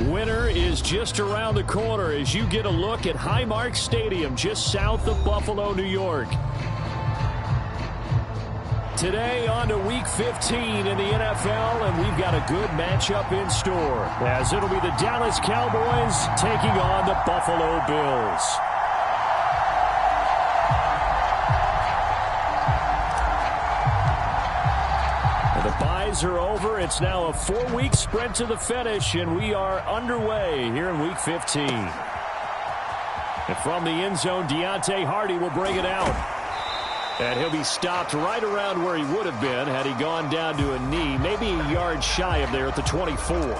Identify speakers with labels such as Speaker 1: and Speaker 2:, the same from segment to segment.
Speaker 1: Winter is just around the corner as you get a look at Highmark Stadium just south of Buffalo, New York. Today on to Week 15 in the NFL, and we've got a good matchup in store as it'll be the Dallas Cowboys taking on the Buffalo Bills. The byes are over. It's now a 4-week sprint to the finish, and we are underway here in Week 15. And from the end zone, Deontay Hardy will bring it out. And he'll be stopped right around where he would have been had he gone down to a knee, maybe a yard shy of there at the 24.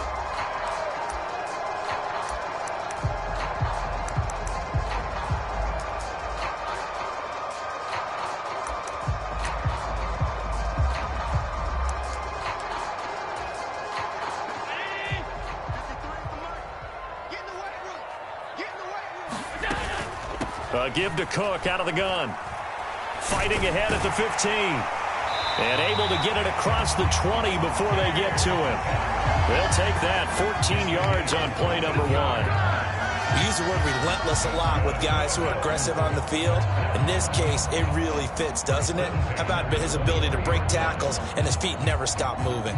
Speaker 1: Give to Cook out of the gun. Fighting ahead at the 15. And able to get it across the 20 before they get to him. They'll take that 14 yards on play number 1.
Speaker 2: We use the word relentless a lot with guys who are aggressive on the field. In this case, it really fits, doesn't it? How about his ability to break tackles and his feet never stop moving?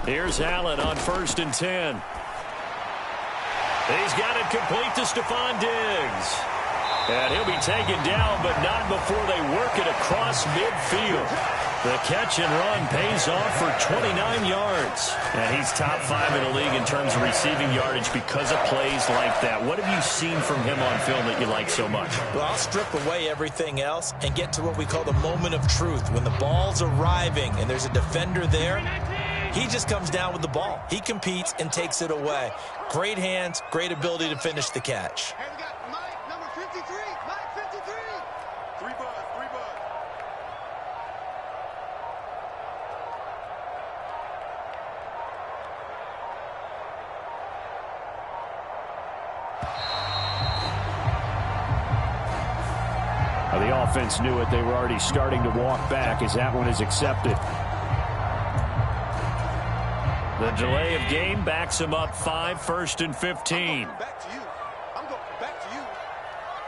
Speaker 1: Here's Allen on 1st and 10. He's got it complete to Stephon Diggs. And he'll be taken down, but not before they work it across midfield. The catch and run pays off for 29 yards. And he's top 5 in the league in terms of receiving yardage because of plays like that. What have you seen from him on film that you like so much?
Speaker 2: Well, I'll strip away everything else and get to what we call the moment of truth. When the ball's arriving and there's a defender there, he just comes down with the ball. He competes and takes it away. Great hands, great ability to finish the catch.
Speaker 3: Hey, we got Mike, number 53. Mike, 53. 3 bucks, 3 bucks.
Speaker 1: Well, the offense knew it. They were already starting to walk back as that one is accepted. The delay of game backs him up 5, 1st and 15.
Speaker 3: Back to you. I'm going back to you.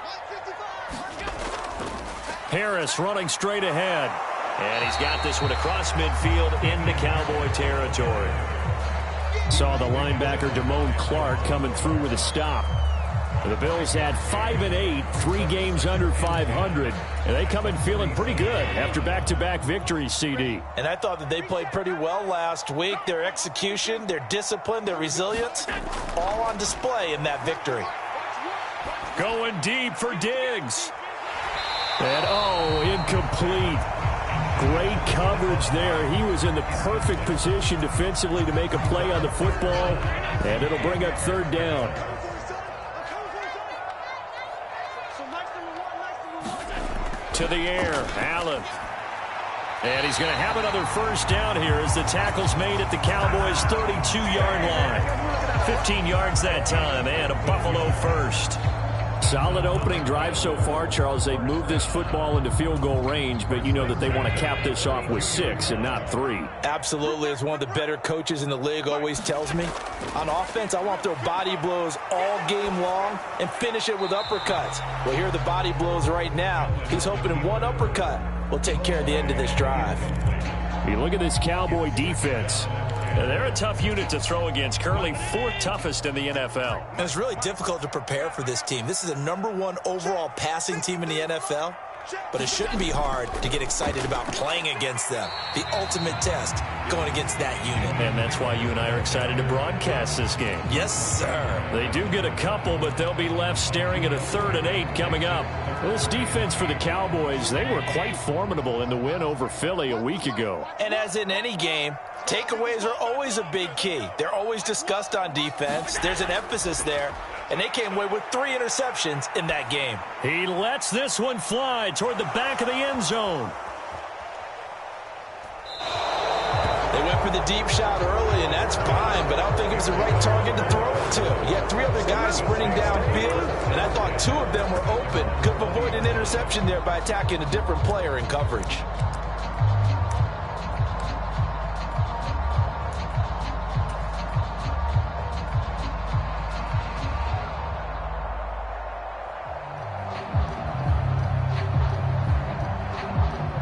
Speaker 3: Mike, 55.
Speaker 1: Harris running straight ahead. And he's got this one across midfield into Cowboy territory. Saw the linebacker Damone Clark coming through with a stop. The Bills had 5 and 8, 3 games under 500, and they come in feeling pretty good after back-to-back victories, CD.
Speaker 2: And I thought that they played pretty well last week. Their execution, their discipline, their resilience, all on display in that victory.
Speaker 1: Going deep for Diggs. And, incomplete. Great coverage there. He was in the perfect position defensively to make a play on the football, and it'll bring up 3rd down. To the air, Allen. And he's going to have another 1st down here as the tackle's made at the Cowboys' 32-yard line. 15 yards that time, and a Buffalo 1st. Solid opening drive so far, Charles. They've moved this football into field goal range, but you know that they want to cap this off with 6 and not 3.
Speaker 2: Absolutely. As one of the better coaches in the league always tells me, on offense, I want their body blows all game long and finish it with uppercuts. Well, here are the body blows right now. He's hoping in one uppercut will take care of the end of this drive.
Speaker 1: You look at this Cowboy defense. They're a tough unit to throw against, currently 4th toughest in the NFL.
Speaker 2: And it's really difficult to prepare for this team. This is a #1 overall passing team in the NFL, but it shouldn't be hard to get excited about playing against them. The ultimate test going against that unit.
Speaker 1: And that's why you and I are excited to broadcast this game.
Speaker 2: Yes, sir.
Speaker 1: They do get a couple, but they'll be left staring at a 3rd and 8 coming up. Well, this defense for the Cowboys, they were quite formidable in the win over Philly a week ago.
Speaker 2: And as in any game, takeaways are always a big key. They're always discussed on defense. There's an emphasis there. And they came away with 3 interceptions in that game.
Speaker 1: He lets this one fly toward the back of the end zone.
Speaker 2: They went for the a deep shot early, and that's fine, but I don't think it was the right target to throw it to. You had 3 other guys sprinting downfield, and I thought 2 of them were open. Could have avoided an interception there by attacking a different player in coverage.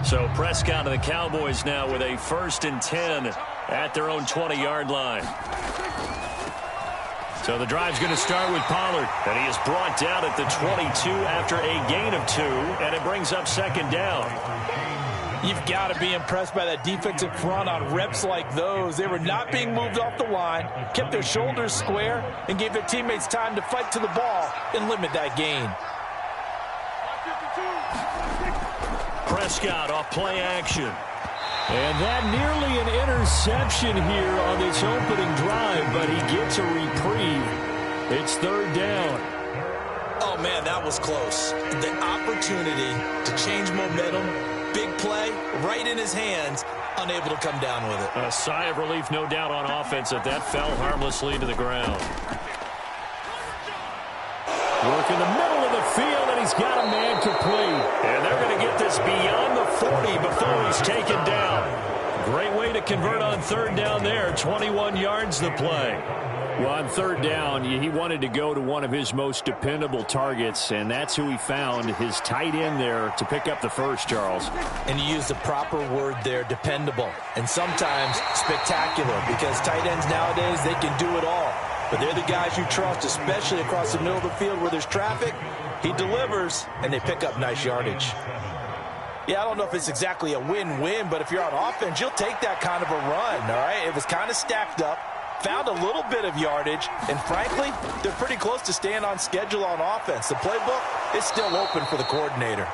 Speaker 1: So Prescott and the Cowboys now with a 1st and 10 at their own 20-yard line. So the drive's going to start with Pollard, and he is brought down at the 22 after a gain of 2, and it brings up 2nd down.
Speaker 2: You've got to be impressed by that defensive front on reps like those. They were not being moved off the line, kept their shoulders square, and gave their teammates time to fight to the ball and limit that gain.
Speaker 1: Prescott off play action. And that nearly an interception here on this opening drive, but he gets a reprieve. It's 3rd down.
Speaker 2: Oh, man, that was close. The opportunity to change momentum, big play, right in his hands, unable to come down with it.
Speaker 1: A sigh of relief, no doubt, on offense that fell harmlessly to the ground. Work in the middle of the field, and he's got a man complete. And they're going to get this beyond the 40 before he's taken down. Great way to convert on 3rd down there. 21 yards the play. Well, on 3rd down, he wanted to go to one of his most dependable targets, and that's who he found, his tight end there, to pick up the first, Charles.
Speaker 2: And you use the proper word there, dependable, and sometimes spectacular, because tight ends nowadays, they can do it all. But they're the guys you trust, especially across the middle of the field where there's traffic. He delivers, and they pick up nice yardage. Yeah, I don't know if it's exactly a win-win, but if you're on offense, you'll take that kind of a run, all right? It was kind of stacked up, found a little bit of yardage, and frankly, they're pretty close to staying on schedule on offense. The playbook is still open for the coordinator.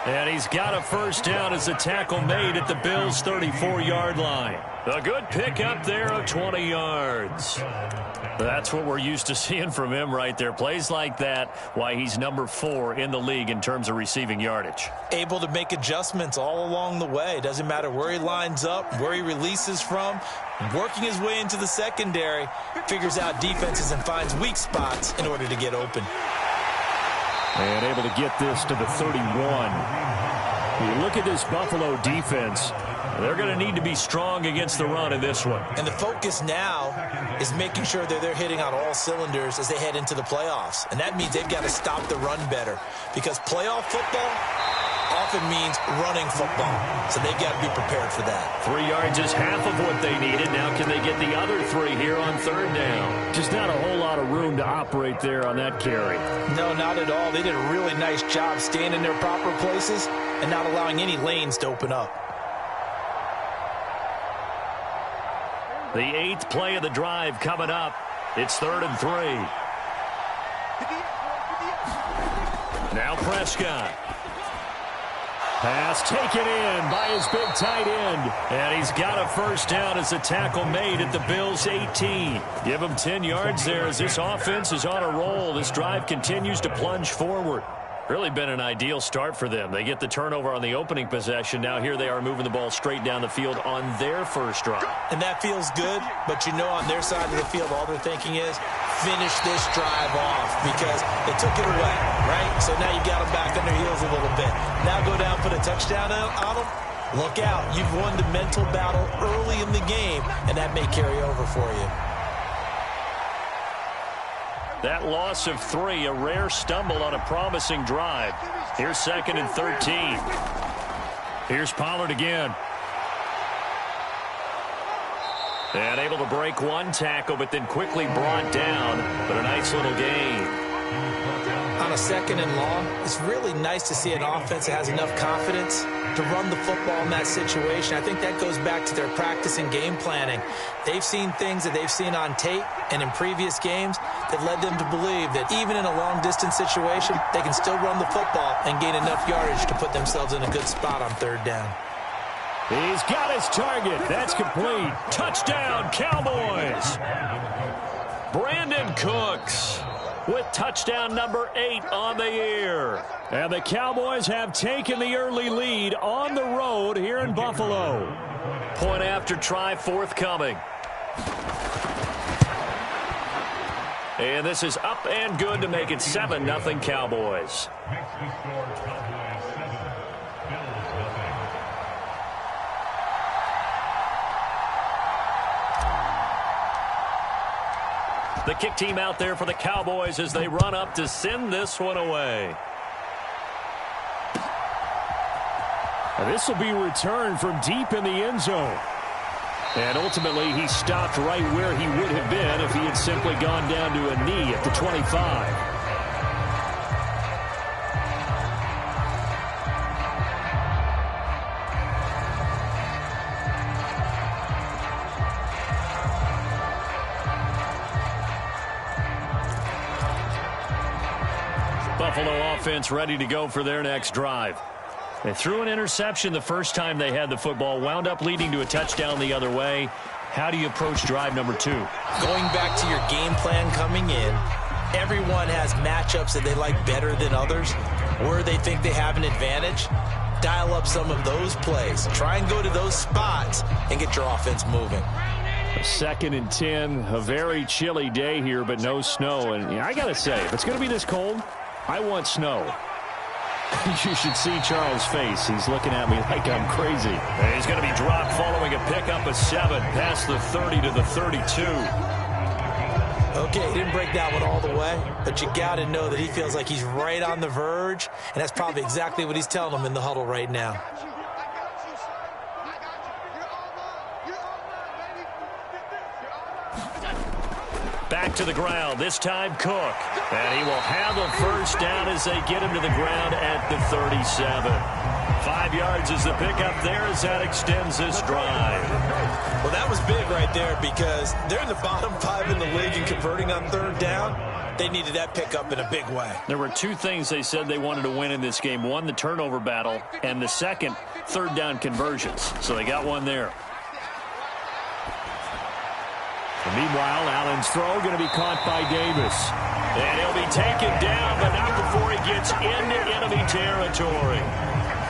Speaker 1: And he's got a 1st down as a tackle made at the Bills' 34-yard line. A good pickup there of 20 yards. That's what we're used to seeing from him right there. Plays like that, why he's number 4 in the league in terms of receiving yardage.
Speaker 2: Able to make adjustments all along the way. Doesn't matter where he lines up, where he releases from. Working his way into the secondary, figures out defenses and finds weak spots in order to get open.
Speaker 1: And able to get this to the 31. You look at this Buffalo defense. They're going to need to be strong against the run in this one.
Speaker 2: And the focus now is making sure that they're hitting on all cylinders as they head into the playoffs. And that means they've got to stop the run better. Because playoff football often means running football. So they've got to be prepared for that.
Speaker 1: 3 yards is half of what they needed. Now can they get the other 3 here on 3rd down? Just not a whole lot of room to operate there on that carry.
Speaker 2: No, not at all. They did a really nice job staying in their proper places and not allowing any lanes to open up.
Speaker 1: The 8th play of the drive coming up. It's 3rd and 3. Now Prescott. Pass taken in by his big tight end. And he's got a 1st down as a tackle made at the Bills' 18. Give him 10 yards there as this offense is on a roll. This drive continues to plunge forward. Really been an ideal start for them. They get the turnover on the opening possession. Now here they are moving the ball straight down the field on their first drive.
Speaker 2: And that feels good, but you know on their side of the field all they're thinking is finish this drive off because they took it away, right? So now you've got them back on their heels a little bit. Now go down, put a touchdown on them. Look out. You've won the mental battle early in the game, and that may carry over for you.
Speaker 1: That loss of 3, a rare stumble on a promising drive. Here's 2nd and 13. Here's Pollard again. And able to break one tackle, but then quickly brought down. But a nice little gain.
Speaker 2: On a 2nd and long, it's really nice to see an offense that has enough confidence to run the football in that situation. I think that goes back to their practice and game planning. They've seen things that they've seen on tape and in previous games that led them to believe that even in a long-distance situation, they can still run the football and gain enough yardage to put themselves in a good spot on 3rd down.
Speaker 1: He's got his target. That's complete. Touchdown, Cowboys. Brandon Cooks with touchdown number 8 on the year. And the Cowboys have taken the early lead on the road here in Buffalo. Point after try forthcoming. And this is up and good to make it 7-0 Cowboys. The kick team out there for the Cowboys as they run up to send this one away.
Speaker 4: And this will be returned from deep in the end zone.
Speaker 1: And ultimately, he stopped right where he would have been if he had simply gone down to a knee at the 25. Buffalo offense ready to go for their next drive. They threw an interception the first time they had the football, wound up leading to a touchdown the other way. How do you approach drive number 2?
Speaker 2: Going back to your game plan coming in, everyone has matchups that they like better than others, where they think they have an advantage. Dial up some of those plays. Try and go to those spots and get your offense moving.
Speaker 4: 2nd and 10, a very chilly day here, but no snow. And I got to say, if it's going to be this cold, I want snow. You should see Charles' face. He's looking at me like I'm crazy.
Speaker 1: And he's going to be dropped following a pickup of 7 past the 30 to the 32.
Speaker 2: Okay, he didn't break that one all the way, but you got to know that he feels like he's right on the verge, and that's probably exactly what he's telling them in the huddle right now.
Speaker 1: Back to the ground, this time Cook. And he will have a first down as they get him to the ground at the 37. 5 yards is the pickup there as that extends this drive.
Speaker 2: Well, that was big right there because they're in the bottom 5 in the league and converting on 3rd down. They needed that pickup in a big way.
Speaker 1: There were 2 things they said they wanted to win in this game. One, the turnover battle, and the second, 3rd down conversions. So they got one there.
Speaker 4: And meanwhile, Allen's throw going to be caught by Davis.
Speaker 1: And he'll be taken down, but not before he gets into enemy territory.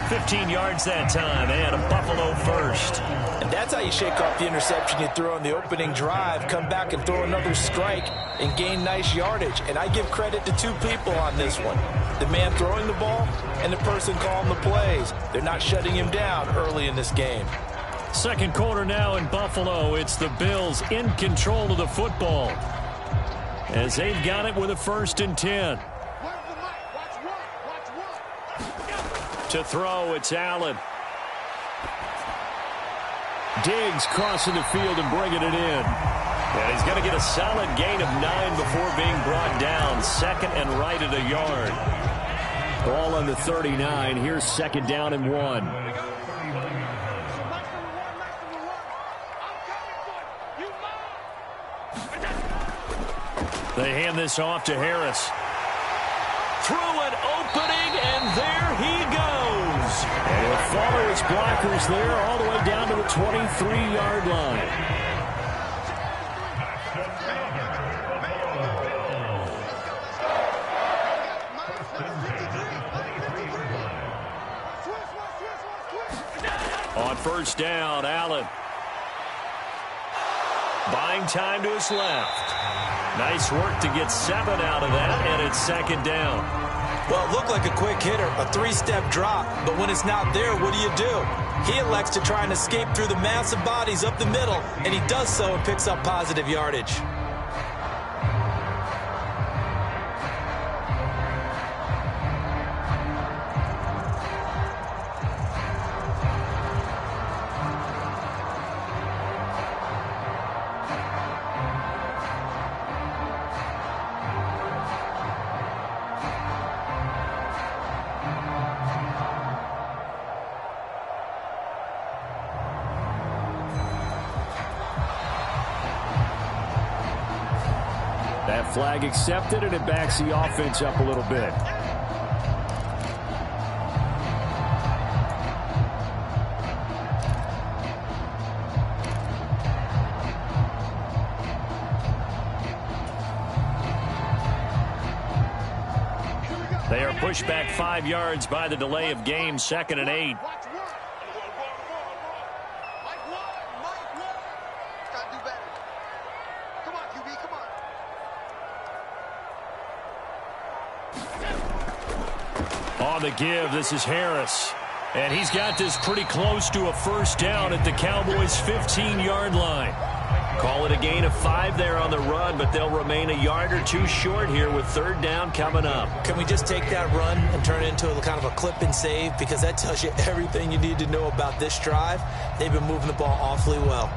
Speaker 1: 15 yards that time, and a Buffalo first.
Speaker 2: And that's how you shake off the interception you threw on the opening drive. Come back and throw another strike and gain nice yardage. And I give credit to 2 people on this one. The man throwing the ball and the person calling the plays. They're not shutting him down early in this game.
Speaker 1: Second quarter now in Buffalo. It's the Bills in control of the football as they've got it with a 1st and 10. To throw, it's Allen.
Speaker 4: Diggs crossing the field and bringing it in.
Speaker 1: And he's going to get a solid gain of 9 before being brought down. 2nd and right at a yard.
Speaker 4: Ball on the 39. Here's 2nd down and 1.
Speaker 1: They hand this off to Harris. Through an opening, and there he goes.
Speaker 4: And he'll follow his blockers there all the way down to the 23-yard line.
Speaker 1: On 1st down, Allen. Buying time to his left. Nice work to get 7 out of that, and it's 2nd down.
Speaker 2: Well, it looked like a quick hitter, a 3-step drop, but when it's not there, what do? He elects to try and escape through the massive bodies up the middle, and he does so and picks up positive yardage.
Speaker 4: That flag accepted, and it backs the offense up a little bit.
Speaker 1: They are pushed back 5 yards by the delay of game. 2nd and 8. On the give, this is Harris. And he's got this pretty close to a first down at the Cowboys' 15-yard line. Call it a gain of 5 there on the run, but they'll remain a yard or two short here with third down coming up.
Speaker 2: Can we just take that run and turn it into a kind of a clip and save? Because that tells you everything you need to know about this drive. They've been moving the ball awfully well.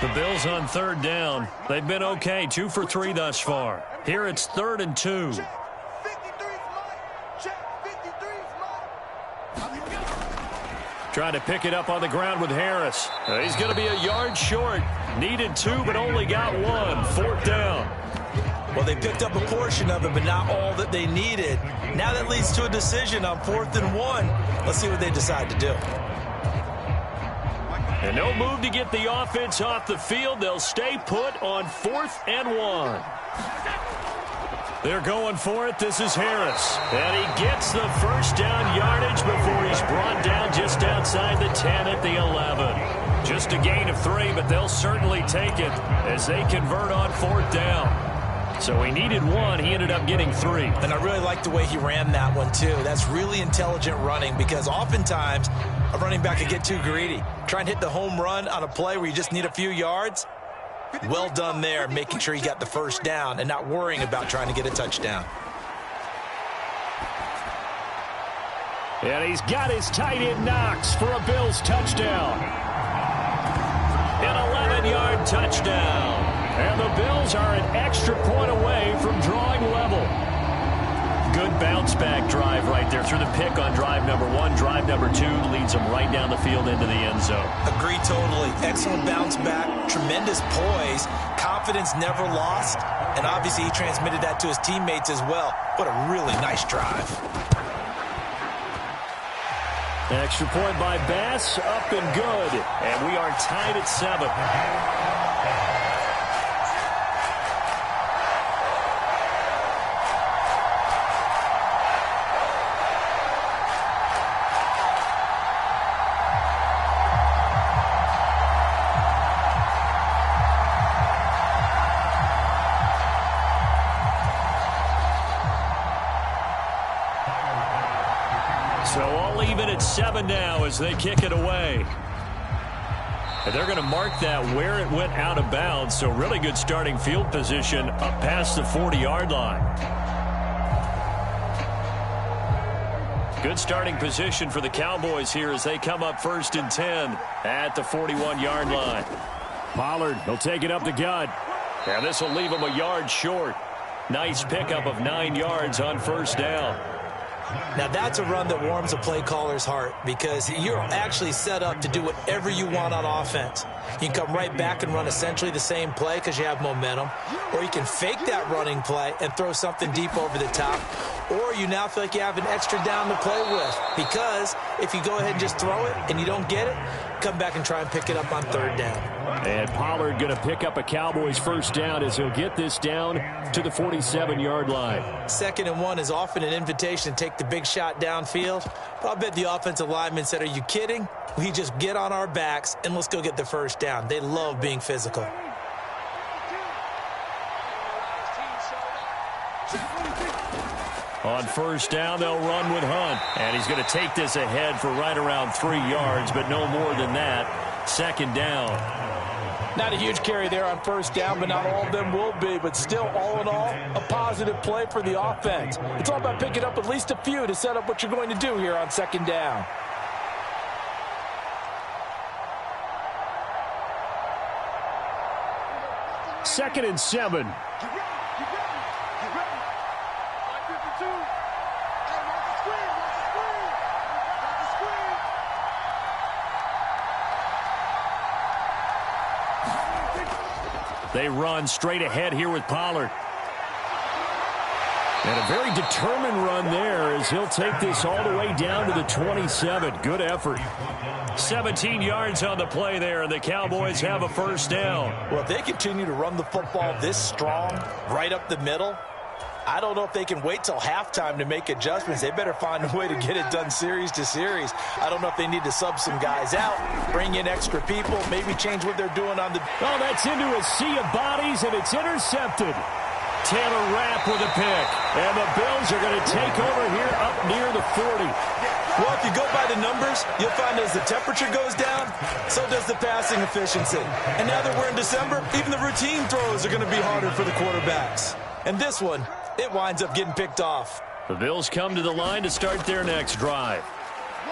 Speaker 1: The Bills on third down. They've been okay, 2 for 3 thus far. Here it's 3rd and 2. Trying to pick it up on the ground with Harris. He's going to be a yard short. Needed 2, but only got 1. 4th down.
Speaker 2: Well, they picked up a portion of it, but not all that they needed. Now that leads to a decision on 4th and 1. Let's see what they decide to do.
Speaker 1: And no move to get the offense off the field. They'll stay put on 4th and 1. They're going for it. This is Harris. And he gets the first down yardage before he's brought down just outside the 10 at the 11. Just a gain of 3, but they'll certainly take it as they convert on 4th down. So he needed 1. He ended up getting 3.
Speaker 2: And I really like the way he ran that one, too. That's really intelligent running because oftentimes a running back can get too greedy. Try and hit the home run on a play where you just need a few yards. Well done there, making sure he got the first down and not worrying about trying to get a touchdown.
Speaker 4: And he's got his tight end Knox for a Bills touchdown. An 11-yard touchdown. And the Bills are an extra point away from drawing level. Good bounce-back drive right there through the pick on drive number 1. Drive number 2 leads them right down the field into the end zone.
Speaker 2: Agree totally. Excellent bounce-back, tremendous poise, confidence never lost, and obviously he transmitted that to his teammates as well. What a really nice drive.
Speaker 1: Extra point by Bass, up and good. And we are tied at 7. So all even at 7 now as they kick it away. And they're going to mark that where it went out of bounds. So really good starting field position up past the 40-yard line. Good starting position for the Cowboys here as they come up 1st and 10 at the 41-yard line. Pollard, he'll take it up the gut. And this will leave him a yard short. Nice pickup of 9 yards on 1st down.
Speaker 2: Now, that's a run that warms a play caller's heart because you're actually set up to do whatever you want on offense. You can come right back and run essentially the same play because you have momentum, or you can fake that running play and throw something deep over the top, or you now feel like you have an extra down to play with because if you go ahead and just throw it and you don't get it, come back and try and pick it up on 3rd down.
Speaker 4: And Pollard going to pick up a Cowboys first down as he'll get this down to the 47-yard line.
Speaker 2: 2nd and 1 is often an invitation to take the big shot downfield. But I bet the offensive lineman said, are you kidding? We just get on our backs and let's go get the first down. They love being physical.
Speaker 1: On 1st down, they'll run with Hunt. And he's going to take this ahead for right around 3 yards, but no more than that. 2nd down.
Speaker 2: Not a huge carry there on 1st down, but not all of them will be. But still, all in all, a positive play for the offense. It's all about picking up at least a few to set up what you're going to do here on 2nd down.
Speaker 4: Second and 7.
Speaker 1: They run straight ahead here with Pollard. And a very determined run there as he'll take this all the way down to the 27. Good effort. 17 yards on the play there, and the Cowboys have a first down.
Speaker 2: Well, if they continue to run the football this strong, right up the middle, I don't know if they can wait till halftime to make adjustments. They better find a way to get it done series to series. I don't know if they need to sub some guys out, bring in extra people, maybe change what they're doing on the...
Speaker 4: Oh, that's into a sea of bodies, and it's intercepted. Taylor Rapp with a pick. And the Bills are going to take over here up near the 40.
Speaker 2: Well, if you go by the numbers, you'll find as the temperature goes down, so does the passing efficiency. And now that we're in December, even the routine throws are going to be harder for the quarterbacks. And this one, it winds up getting picked off.
Speaker 1: The Bills come to the line to start their next drive.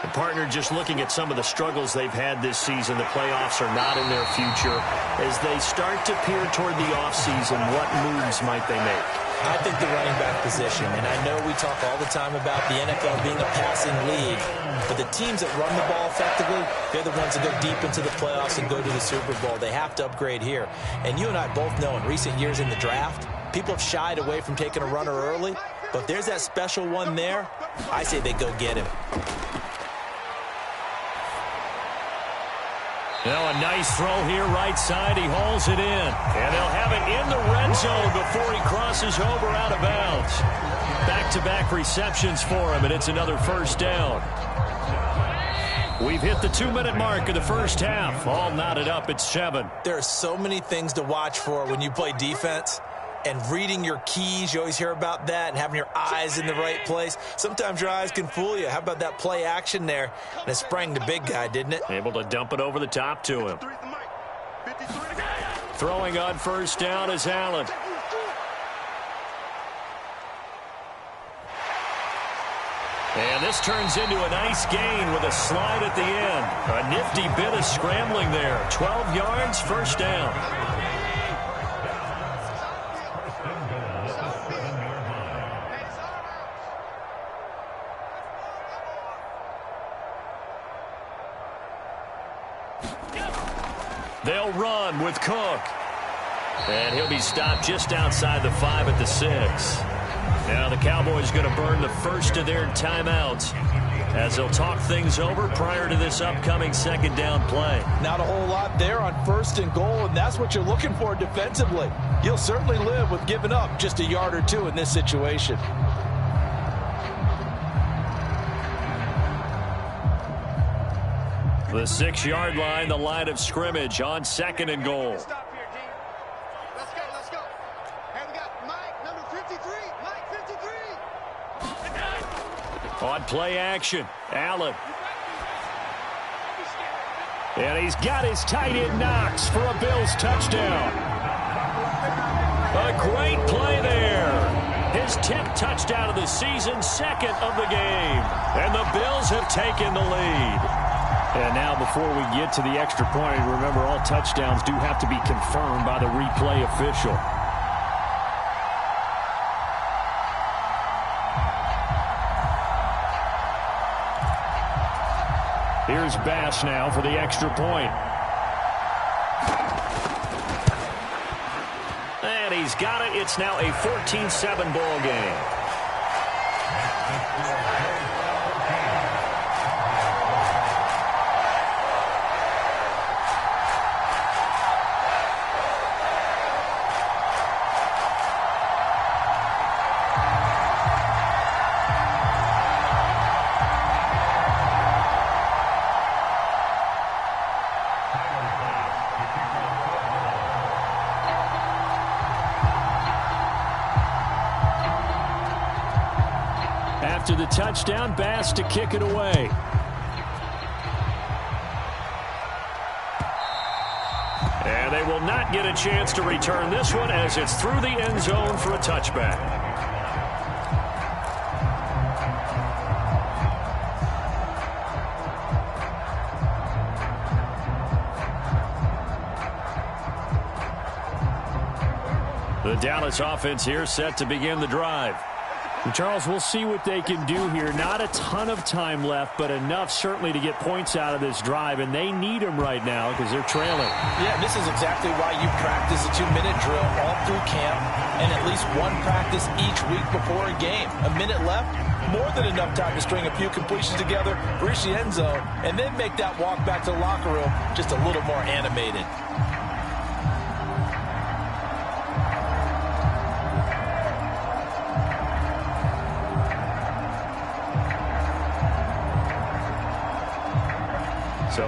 Speaker 1: And partner, just looking at some of the struggles they've had this season, the playoffs are not in their future. As they start to peer toward the offseason, what moves might they make?
Speaker 2: I think the running back position, and I know we talk all the time about the NFL being a passing league, but the teams that run the ball effectively, they're the ones that go deep into the playoffs and go to the Super Bowl. They have to upgrade here. And you and I both know in recent years in the draft, people have shied away from taking a runner early, but if there's that special one there, I say they go get him.
Speaker 1: Now a nice throw here right side. He hauls it in. And they'll have it in the red zone before he crosses over out of bounds. Back-to-back receptions for him, and it's another first down. We've hit the 2-minute mark of the first half. All knotted up at 7.
Speaker 2: There are so many things to watch for when you play defense. And reading your keys, you always hear about that, and having your eyes in the right place. Sometimes your eyes can fool you. How about that play action there? And it sprang the big guy, didn't it?
Speaker 1: Able to dump it over the top to him. Throwing on first down is Allen. And this turns into a nice gain with a slide at the end. A nifty bit of scrambling there. 12 yards, first down. They'll run with Cook. And he'll be stopped just outside the 5 at the 6. Now the Cowboys going to burn the first of their timeouts as they'll talk things over prior to this upcoming second down play.
Speaker 2: Not a whole lot there on first and goal, and that's what you're looking for defensively. You'll certainly live with giving up just a yard or two in this situation.
Speaker 1: The 6-yard line, the line of scrimmage on second and goal.
Speaker 3: Stop here, D. Let's go. Hey, we got Mike, number 53. Mike, 53.
Speaker 1: On play action, Allen. And he's got his tight end Knox for a Bills touchdown. A great play there. His 10th touchdown of the season, second of the game. And the Bills have taken the lead.
Speaker 4: And now before we get to the extra point, remember all touchdowns do have to be confirmed by the replay official. Here's Bass now for the extra point.
Speaker 1: And he's got it. It's now a 14-7 ball game.
Speaker 4: After the touchdown, Bass to kick it away.
Speaker 1: And they will not get a chance to return this one as it's through the end zone for a touchback. The Dallas offense here set to begin the drive.
Speaker 4: And Charles, we'll see what they can do here. Not a ton of time left, but enough certainly to get points out of this drive, and they need them right now because they're trailing.
Speaker 2: Yeah, this is exactly why you practice a 2-minute drill all through camp and at least one practice each week before a game. A minute left, more than enough time to string a few completions together, reach the end zone, and then make that walk back to the locker room just a little more animated.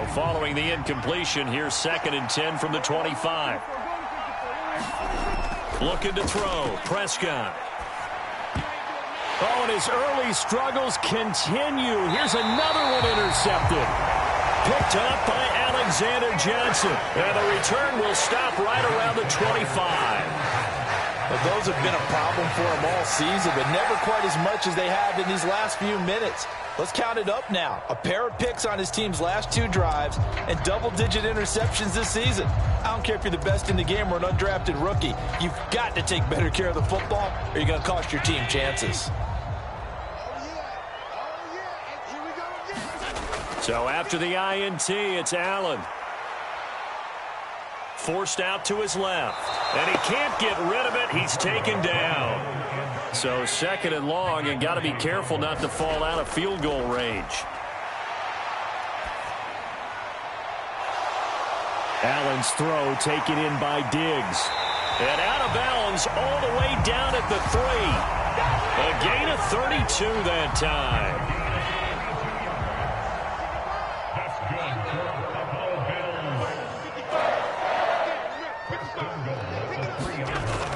Speaker 1: following the incompletion, here's 2nd and 10 from the 25. Looking to throw. Prescott.
Speaker 4: Oh, and his early struggles continue. Here's another one intercepted.
Speaker 1: Picked up by Alexander Johnson. And the return will stop right around the 25.
Speaker 2: Well, those have been a problem for him all season, but never quite as much as they have in these last few minutes. Let's count it up now. A pair of picks on his team's last 2 drives and double-digit interceptions this season. I don't care if you're the best in the game or an undrafted rookie. You've got to take better care of the football or you're going to cost your team chances.
Speaker 1: So after the INT, it's Allen. Forced out to his left. And he can't get rid of it. He's taken down. So 2nd and long, and got to be careful not to fall out of field goal range.
Speaker 4: Allen's throw taken in by Diggs.
Speaker 1: And out of bounds all the way down at the 3. A gain of 32 that time.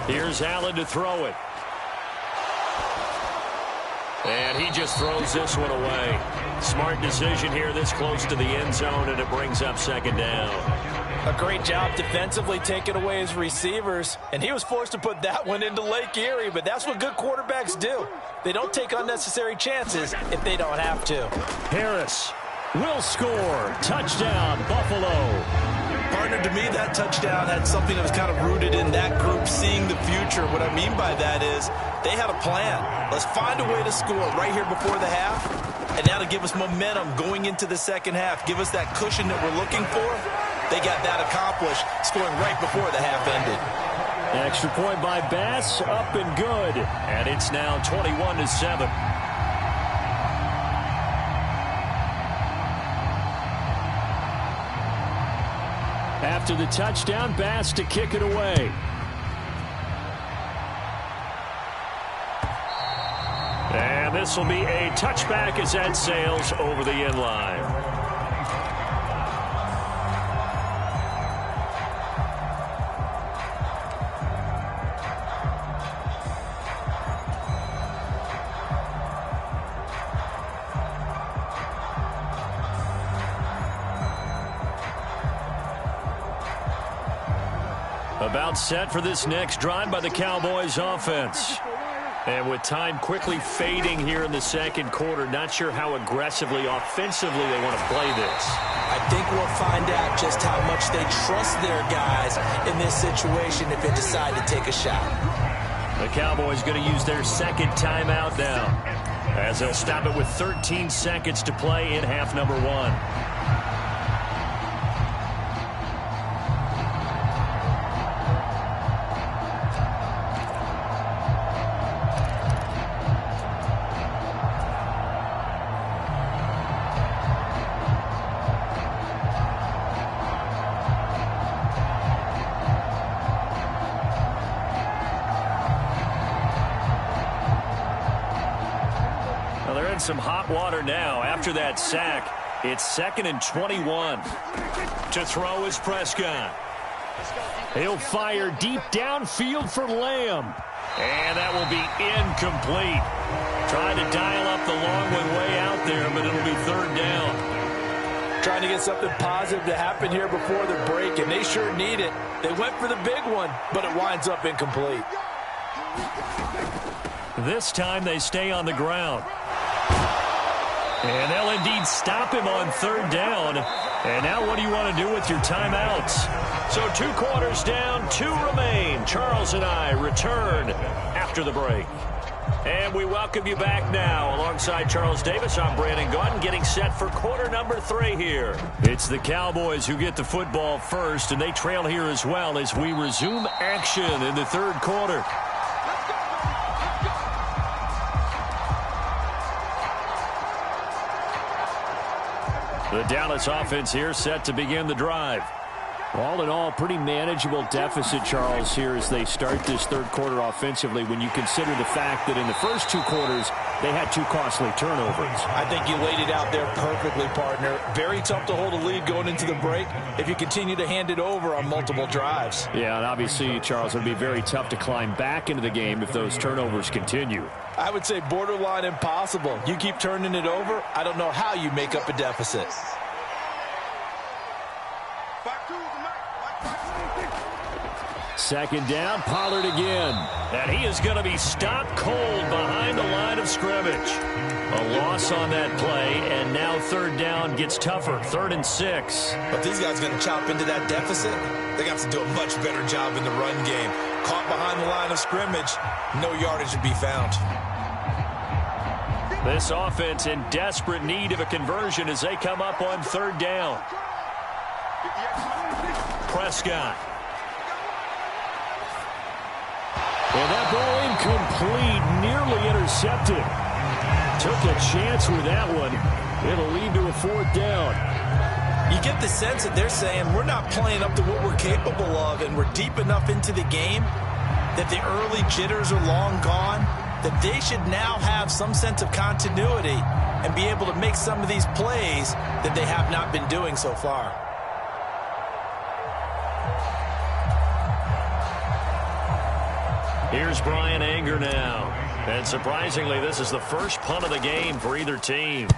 Speaker 1: Here's Allen to throw it. And he just throws this one away. Smart decision here this close to the end zone, and it brings up 2nd down.
Speaker 2: A great job defensively taking away his receivers, and he was forced to put that one into Lake Erie, but that's what good quarterbacks do. They don't take unnecessary chances if they don't have to.
Speaker 4: Harris will score. Touchdown, Buffalo.
Speaker 2: Partner, to me, that touchdown had something that was kind of rooted in that group seeing the future. What I mean by that is they had a plan. Let's find a way to score right here before the half, and that'll give us momentum going into the 2nd half. Give us that cushion that we're looking for. They got that accomplished, scoring right before the half ended.
Speaker 4: Extra point by Bass, up and good.
Speaker 1: And it's now 21-7.
Speaker 4: After the touchdown, Bass to kick it away.
Speaker 1: And this will be a touchback as that sails over the end line. About set for this next drive by the Cowboys offense. And with time quickly fading here in the 2nd quarter, not sure how aggressively, offensively they want to play this.
Speaker 2: I think we'll find out just how much they trust their guys in this situation if they decide to take a shot.
Speaker 1: The Cowboys going to use their 2nd timeout now, as they'll stop it with 13 seconds to play in half number 1. Some hot water now after that sack. It's 2nd and 21. To throw is Prescott.
Speaker 4: He'll fire deep downfield for Lamb.
Speaker 1: And that will be incomplete. Trying to dial up the long one way out there, but it'll be 3rd down.
Speaker 2: Trying to get something positive to happen here before the break, and they sure need it. They went for the big one, but it winds up incomplete.
Speaker 1: This time they stay on the ground. And they'll indeed stop him on 3rd down. And now what do you want to do with your timeouts? So 2 quarters down, 2 remain. Charles and I return after the break. And we welcome you back now. Alongside Charles Davis, I'm Brandon Gaudin, getting set for quarter number 3 here. It's the Cowboys who get the football first, and they trail here as well as we resume action in the 3rd quarter. The Dallas offense here set to begin the drive.
Speaker 4: All in all, pretty manageable deficit, Charles, here as they start this 3rd quarter offensively when you consider the fact that in the first 2 quarters, they had 2 costly turnovers.
Speaker 2: I think you laid it out there perfectly, partner. Very tough to hold a lead going into the break if you continue to hand it over on multiple drives.
Speaker 4: Yeah, and obviously, Charles, it would be very tough to climb back into the game if those turnovers continue.
Speaker 2: I would say borderline impossible. You keep turning it over, I don't know how you make up a deficit.
Speaker 4: Second down, Pollard again.
Speaker 1: And he is going to be stopped cold behind the line of scrimmage. A loss on that play, and now third down gets tougher. 3rd and 6.
Speaker 2: But these guys are going to chop into that deficit. They're going to have to do a much better job in the run game. Caught behind the line of scrimmage, no yardage to be found.
Speaker 1: This offense in desperate need of a conversion as they come up on 3rd down. Prescott.
Speaker 4: And that ball incomplete, nearly intercepted. Took a chance with that one. It'll lead to a 4th down.
Speaker 2: You get the sense that they're saying we're not playing up to what we're capable of, and we're deep enough into the game that the early jitters are long gone, that they should now have some sense of continuity and be able to make some of these plays that they have not been doing so far.
Speaker 1: Here's Brian Anger now. And surprisingly, this is the first punt of the game for either team.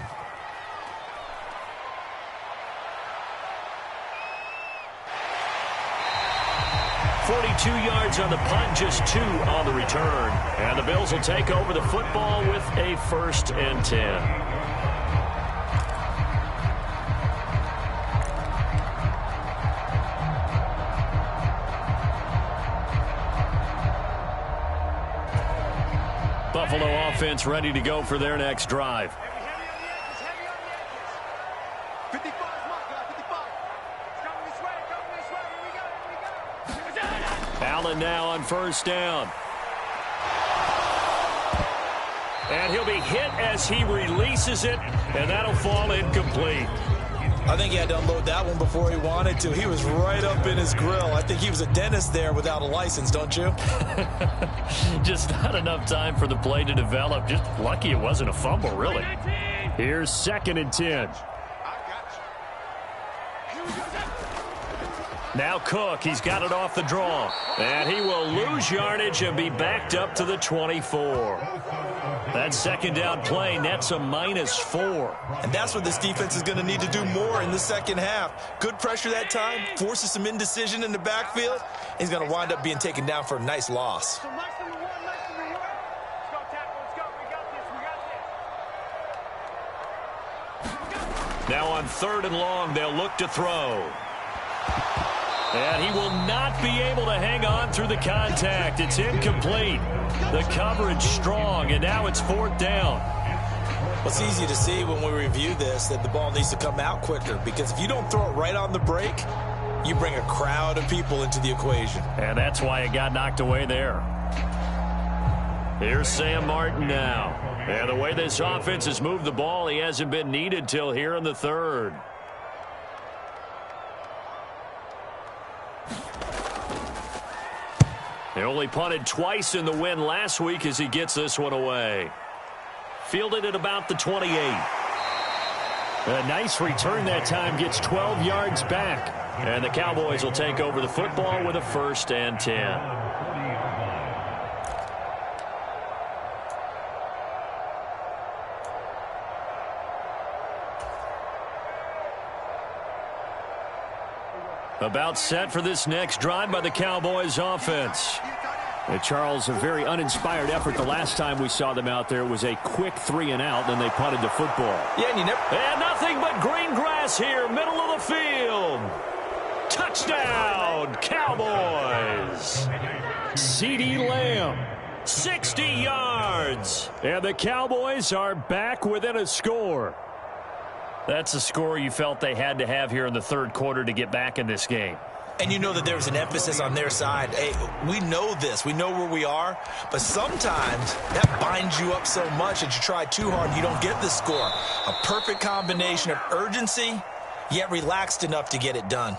Speaker 1: yards on the punt, just 2 on the return. And the Bills will take over the football with a 1st and 10. Buffalo offense ready to go for their next drive. Allen now on 1st down. And he'll be hit as he releases it, and that'll fall incomplete.
Speaker 2: I think he had to unload that one before he wanted to. He was right up in his grill. I think he was a dentist there without a license, don't you?
Speaker 1: Just not enough time for the play to develop. Just lucky it wasn't a fumble, really.
Speaker 4: Here's 2nd and 10.
Speaker 1: Now Cook, he's got it off the draw. And he will lose yardage and be backed up to the 24. That 2nd down play nets a -4.
Speaker 2: And that's what this defense is going to need to do more in the second half. Good pressure that time, forces some indecision in the backfield. He's going to wind up being taken down for a nice loss.
Speaker 1: Now on 3rd and long, they'll look to throw. And he will not be able to hang on through the contact. It's incomplete. The coverage strong, and now it's 4th down.
Speaker 2: Well, it's easy to see when we review this that the ball needs to come out quicker, because if you don't throw it right on the break, you bring a crowd of people into the equation.
Speaker 1: And that's why it got knocked away there. Here's Sam Martin now. And the way this offense has moved the ball, he hasn't been needed till here in the 3rd. They only punted twice in the win last week as he gets this one away. Fielded at about the 28.
Speaker 4: A nice return that time, gets 12 yards back.
Speaker 1: And the Cowboys will take over the football with a 1st and 10. About set for this next drive by the Cowboys offense.
Speaker 4: And Charles, a very uninspired effort. The last time we saw them out there was a quick 3 and out, then they punted the football.
Speaker 2: Yeah,
Speaker 1: and nothing but green grass here, middle of the field. Touchdown, Cowboys.
Speaker 4: CeeDee Lamb.
Speaker 1: 60 yards.
Speaker 4: And the Cowboys are back within a score.
Speaker 1: That's a score you felt they had to have here in the 3rd quarter to get back in this game.
Speaker 2: And you know that there was an emphasis on their side. Hey, we know this. We know where we are. But sometimes that binds you up so much that you try too hard and you don't get the score. A perfect combination of urgency, yet relaxed enough to get it done.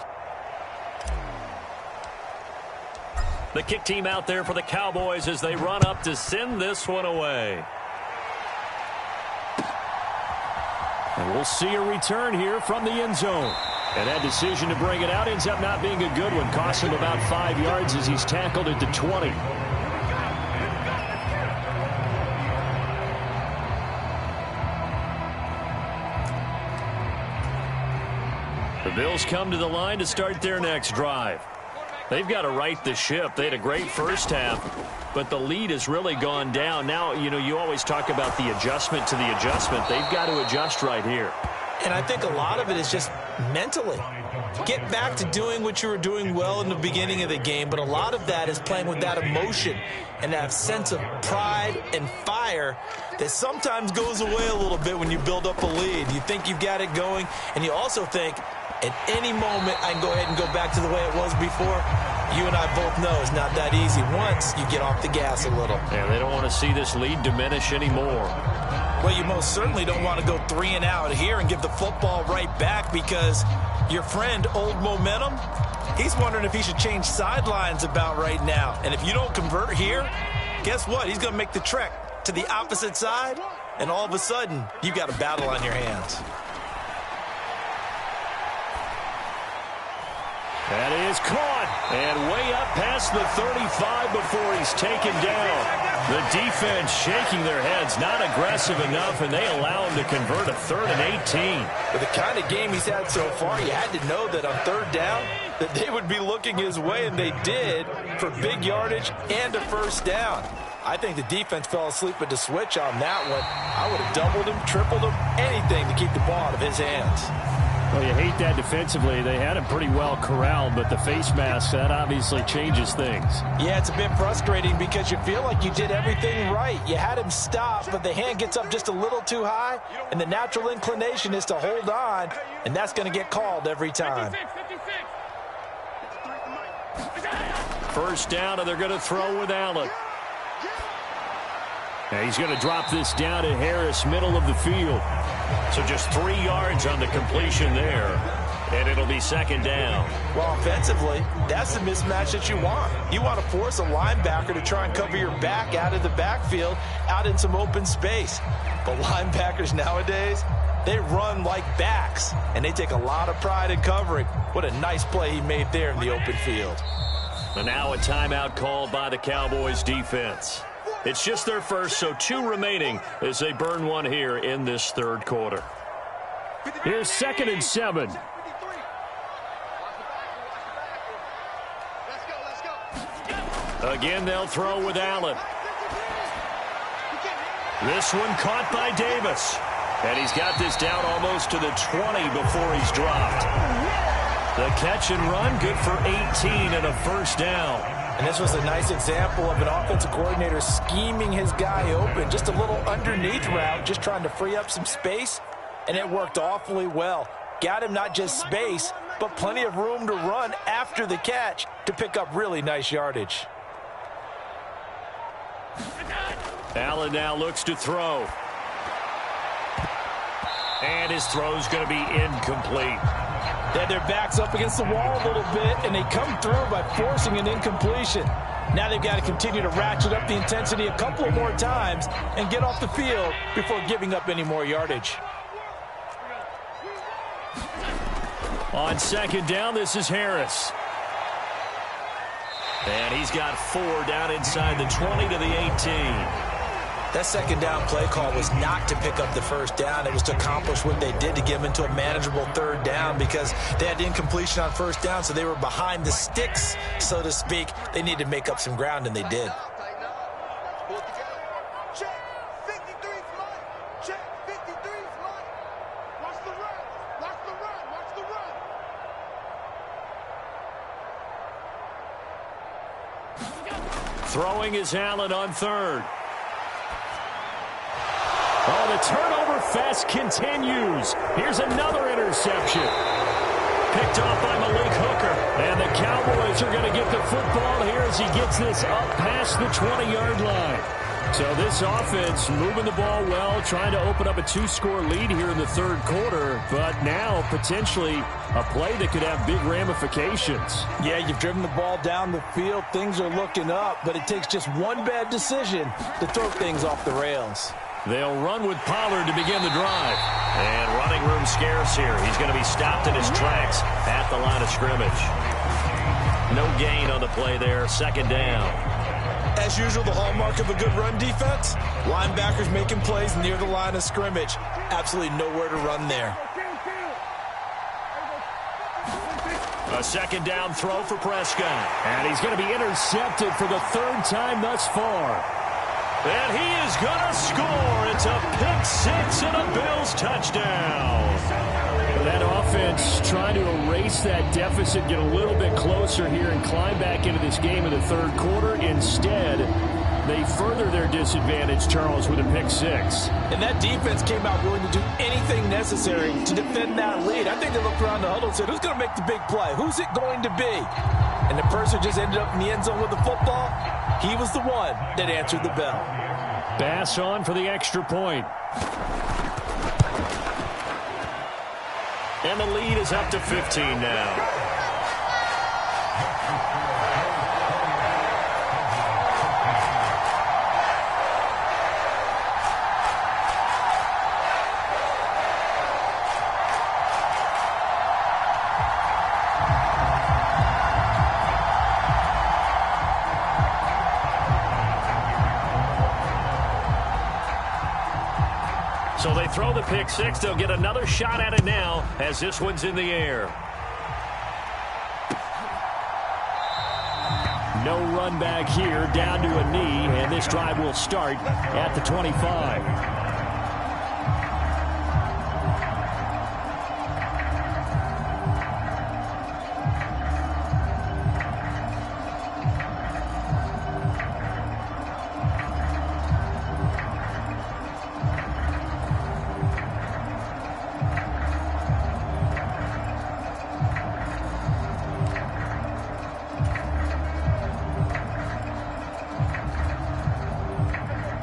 Speaker 1: The kick team out there for the Cowboys as they run up to send this one away.
Speaker 4: And we'll see a return here from the end zone. And that decision to bring it out ends up not being a good one. Costs him about 5 yards as he's tackled at the 20. The Bills come to the line to start their next drive. They've got to right the ship. They had a great first half, but the lead has really gone down. Now, you always talk about the adjustment to the adjustment. They've got to adjust right here.
Speaker 2: And I think a lot of it is just mentally. Get back to doing what you were doing well in the beginning of the game, but a lot of that is playing with that emotion and that sense of pride and fire that sometimes goes away a little bit when you build up a lead. You think you've got it going, and you also think, at any moment, I can go ahead and go back to the way it was before. You and I both know it's not that easy once you get off the gas a little.
Speaker 4: Yeah, they don't want to see this lead diminish anymore.
Speaker 2: Well, you most certainly don't want to go 3 and out here and give the football right back, because your friend, Old Momentum, he's wondering if he should change sidelines about right now. And if you don't convert here, guess what? He's going to make the trek to the opposite side, and all of a sudden, you've got a battle on your hands.
Speaker 4: That is caught, and way up past the 35 before he's taken down. The defense shaking their heads, not aggressive enough, and they allow him to convert a 3rd and 18.
Speaker 2: With the kind of game he's had so far, you had to know that on 3rd down, that they would be looking his way, and they did, for big yardage and a first down. I think the defense fell asleep at the switch on that one. I would have doubled him, tripled him, anything to keep the ball out of his hands.
Speaker 4: Well, you hate that defensively. They had him pretty well corralled, but the face mask, that obviously changes things.
Speaker 2: Yeah, it's a bit frustrating because you feel like you did everything right. You had him stop, but the hand gets up just a little too high, and the natural inclination is to hold on, and that's going to get called every time.
Speaker 4: First down, and they're going to throw with Allen. And he's going to drop this down to Harris, middle of the field. So just 3 yards on the completion there, and it'll be 2nd down.
Speaker 2: Well, offensively, that's the mismatch that you want. You want to force a linebacker to try and cover your back out of the backfield, out in some open space. But linebackers nowadays, they run like backs, and they take a lot of pride in covering. What a nice play he made there in the open field.
Speaker 1: And now a timeout called by the Cowboys defense. It's just their first, so 2 remaining as they burn one here in this 3rd quarter.
Speaker 4: Here's 2nd and 7.
Speaker 1: Again, they'll throw with Allen. This one caught by Davis. And he's got this down almost to the 20 before he's dropped. The catch and run, good for 18 and a first down.
Speaker 2: And this was a nice example of an offensive coordinator scheming his guy open. Just a little underneath route, just trying to free up some space, and it worked awfully well. Got him not just space, but plenty of room to run after the catch to pick up really nice yardage.
Speaker 1: Allen now looks to throw. And his throw's going to be incomplete.
Speaker 2: They had their backs up against the wall a little bit, and they come through by forcing an incompletion. Now they've got to continue to ratchet up the intensity a couple of more times and get off the field before giving up any more yardage.
Speaker 1: On 2nd down, this is Harris. And he's got 4 down inside the 20 to the 18.
Speaker 2: That 2nd down play call was not to pick up the first down. It was to accomplish what they did to get them into a manageable 3rd down, because they had incompletion on 1st down, so they were behind the sticks, so to speak. They needed to make up some ground, and they did.
Speaker 1: Throwing is Allen on 3rd. Oh, the turnover fest continues. Here's another interception. Picked off by Malik Hooker. And the Cowboys are going to get the football here as he gets this up past the 20-yard line. So this offense moving the ball well, trying to open up a 2-score lead here in the 3rd quarter. But now potentially a play that could have big ramifications.
Speaker 2: Yeah, you've driven the ball down the field. Things are looking up, but it takes just one bad decision to throw things off the rails.
Speaker 1: They'll run with Pollard to begin the drive. And running room scarce here. He's going to be stopped in his tracks at the line of scrimmage. No gain on the play there. Second down.
Speaker 2: As usual, the hallmark of a good run defense, linebackers making plays near the line of scrimmage. Absolutely nowhere to run there.
Speaker 1: A second down throw for Prescott.
Speaker 4: And he's going to be intercepted for the third time thus far.
Speaker 1: And he is going to score. It's a pick six and a Bills touchdown.
Speaker 4: That offense trying to erase that deficit, get a little bit closer here and climb back into this game in the third quarter. Instead, they further their disadvantage, Charles, with a pick six.
Speaker 2: And that defense came out willing to do anything necessary to defend that lead. I think they looked around the huddle and said, who's going to make the big play? Who's it going to be? And the person just ended up in the end zone with the football. He was the one that answered the bell.
Speaker 4: Bass on for the extra point.
Speaker 1: And the lead is up to 15 now. So they throw the pick six. They'll get another shot at it now as this one's in the air.
Speaker 4: No run back here, down to a knee, and this drive will start at the 25.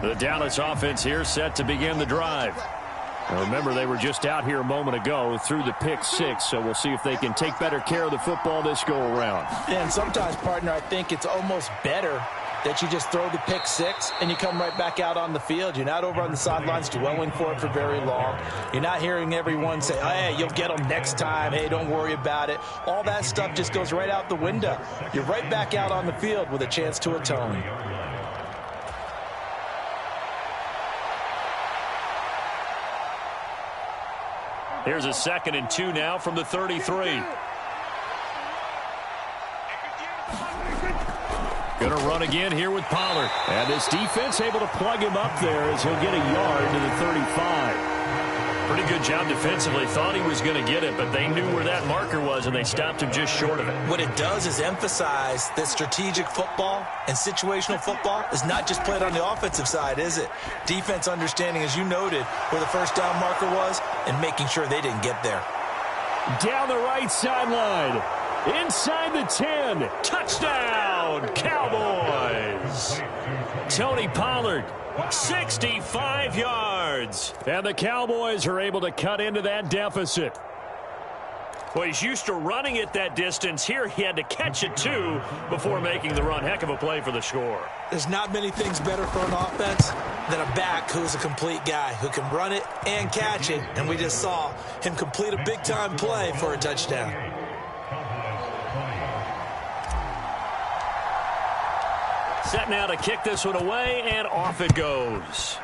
Speaker 1: The Dallas offense here set to begin the drive.
Speaker 4: Now remember, they were just out here a moment ago through the pick six, so we'll see if they can take better care of the football this go-around.
Speaker 2: And sometimes, partner, I think it's almost better that you just throw the pick six and you come right back out on the field. You're not over on the sidelines dwelling for it for very long. You're not hearing everyone say, oh, hey, you'll get them next time. Hey, don't worry about it. All that stuff just goes right out the window. You're right back out on the field with a chance to atone.
Speaker 1: Here's a 2nd and 2 now from the 33.
Speaker 4: Going to run again here with Pollard. And this defense able to plug him up there as he'll get a yard to the 35.
Speaker 1: Pretty good job defensively. Thought he was going to get it, but they knew where that marker was, and they stopped him just short of it.
Speaker 2: What it does is emphasize that strategic football and situational football is not just played on the offensive side, is it? Defense understanding, as you noted, where the first down marker was and making sure they didn't get there.
Speaker 4: Down the right sideline. Inside the 10. Touchdown, Cowboys. Tony Pollard, 65 yards. And the Cowboys are able to cut into that deficit.
Speaker 1: Well, he's used to running it that distance. Here he had to catch it, too, before making the run. Heck of a play for the score.
Speaker 2: There's not many things better for an offense than a back who's a complete guy, who can run it and catch it. And we just saw him complete a big-time play for a touchdown.
Speaker 1: Set now to kick this one away, and off it goes.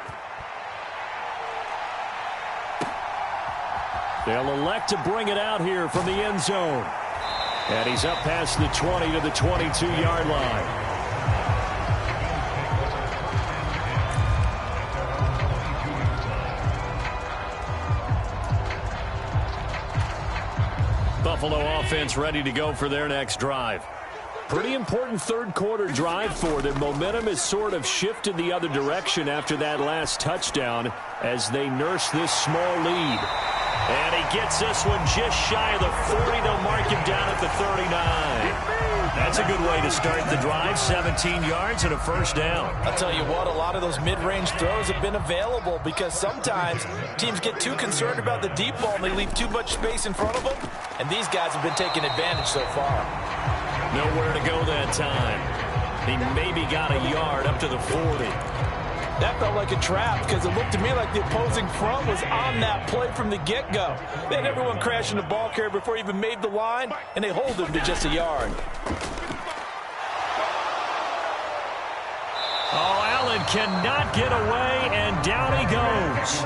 Speaker 4: They'll elect to bring it out here from the end zone. And he's up past the 20 to the 22-yard line.
Speaker 1: Buffalo offense ready to go for their next drive.
Speaker 4: Pretty important third quarter drive for them. Momentum has sort of shifted the other direction after that last touchdown as they nurse this small lead.
Speaker 1: And he gets this one just shy of the 40. They'll mark him down at the 39. That's a good way to start the drive. 17 yards and a first down.
Speaker 2: I'll tell you what, a lot of those mid-range throws have been available because sometimes teams get too concerned about the deep ball and they leave too much space in front of them. And these guys have been taking advantage so far.
Speaker 1: Nowhere to go that time. He maybe got a yard up to the 40.
Speaker 2: That felt like a trap because it looked to me like the opposing front was on that play from the get-go. They had everyone crashing the ball carrier before he even made the line, and they hold him to just a yard.
Speaker 1: Oh, Allen cannot get away, and down he goes.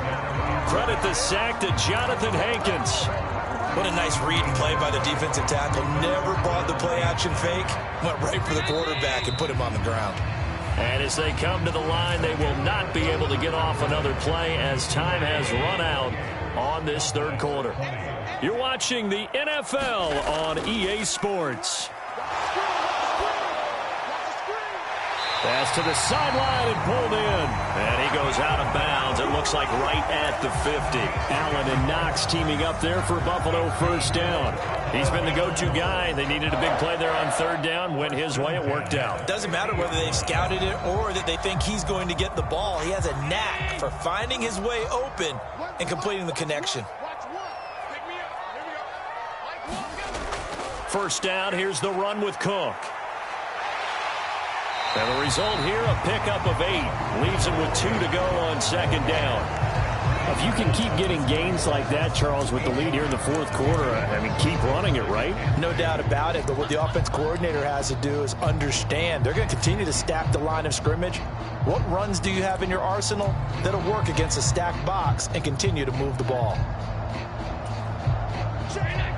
Speaker 1: Credit the sack to Jonathan Hankins.
Speaker 2: What a nice read and play by the defensive tackle. Never bought the play-action fake. Went right for the quarterback and put him on the ground.
Speaker 1: And as they come to the line, they will not be able to get off another play as time has run out on this third quarter. You're watching the NFL on EA Sports. Pass to the sideline and pulled in. And he goes out of bounds. It looks like right at the 50. Allen and Knox teaming up there for Buffalo first down. He's been the go-to guy. They needed a big play there on third down. Went his way. It worked out.
Speaker 2: Doesn't matter whether they've scouted it or that they think he's going to get the ball. He has a knack for finding his way open and completing the connection.
Speaker 1: First down. Here's the run with Cook. And the result here, a pickup of 8. Leaves him with 2 to go on second down.
Speaker 4: If you can keep getting gains like that, Charles, with the lead here in the fourth quarter, I mean, keep running it, right?
Speaker 2: No doubt about it, but what the offense coordinator has to do is understand. They're going to continue to stack the line of scrimmage. What runs do you have in your arsenal that'll work against a stacked box and continue to move the ball?